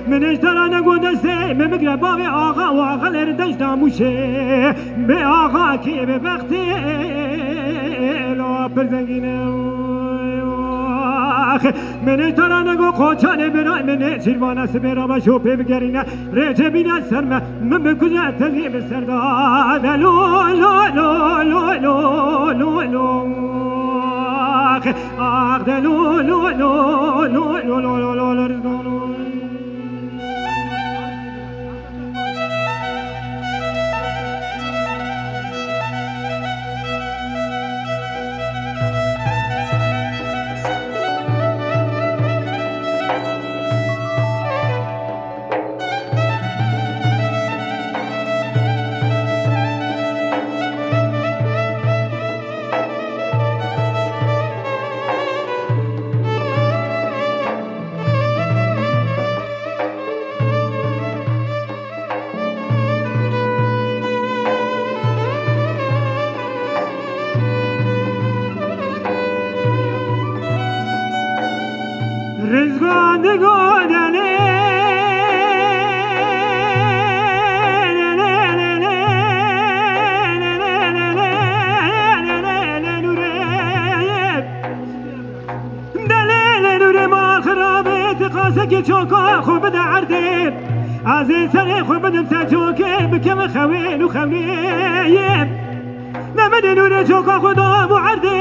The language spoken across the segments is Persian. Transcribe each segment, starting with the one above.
من اشترانه گودسته ممگره باوی آقا و آقا لردش داموشه به آقا که به وقتی لا پرزنگینه من اشترانه گو قوچانه برای من چیروانه سبرا و شوپه بگرینه رجه بینه سرمه من بکجه تزیب سرداد لو لو لو لو لو لو لو آخ لو لو لو لو لو لو لو لو عزيز سري خو بدم تاجوكي بكم خوين وخونيب نمد نور جوكا خدا بو عردي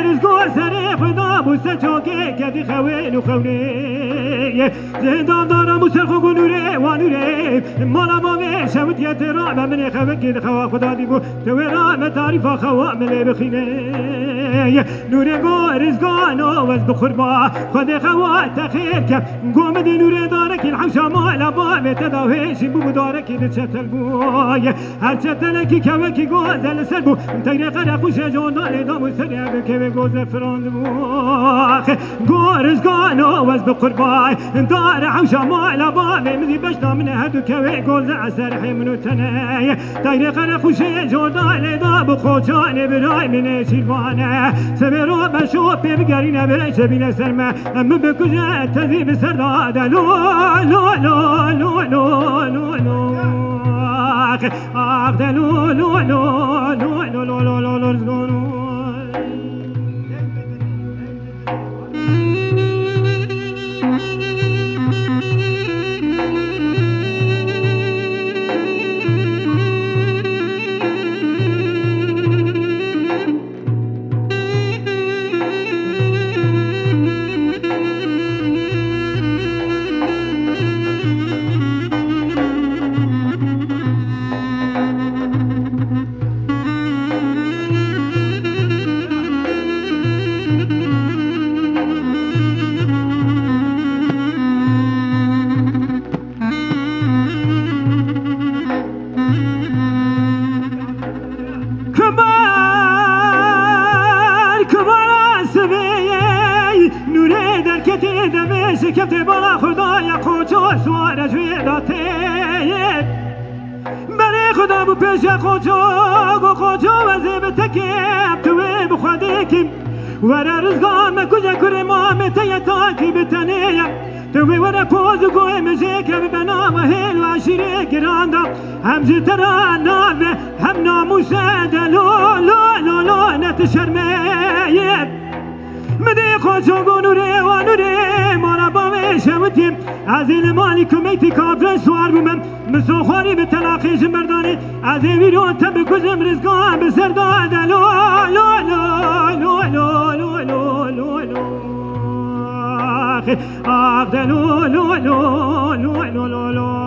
رزقو سري خدا بو ساجوكي كدي خوين وخونيب زندان دارم وسرخو نوري ونوري مالا بامي شمت يترا من خوكي خوا خدا دي بو تويرا متعرف خوا ملي بخيني نوري غو رزقو نو وز بخربا خدا خوا تخير كم قوم دي نوري دارك الحوشة مالا بامي تداويش بو دارك نتشتل بوي هر چتلكي كوكي غوزل سربو تيري قرا خوش جونا لدامو سريع بكي غوزل فراند بوخ غورز غانو وز بقرباي دار حوشة مالا بامي مزي بشتا من هدو كوي غوزل سرحي منو تناي تيري قرا خوش جونا لدامو خوشاني براي من شيروانا سبرو بشو بيبقرين براي شبين سرما ام بكجا تذيب سرداد لو لو لو لو لو لو لو آخ لو لو لو لو لو لو لو لو لو گفته با خدای قوچو سوار جویداته برای خدا بو پیش قوچو گو قوچو وزیب تکیب توی بخواده کم ورا رزقان مکوجه کره مامته تاکی بتنیم توی ورا پوزو گوی مجیک بنا و هیل و عشیره گراندا هم جتران ناوه هم ناموسه دلو لو لو لو نتشرمه مدي قوچو گونوره و نوره مالا باوه شوتیم از این مالی کمیتی کابرن سوار بومم مسو خواری به تلاقیش مردانی از این ویرون تب کجم رزگان به سر داده لو لو لو لو لو لو لو لو لو آخ لو لو لو لو لو لو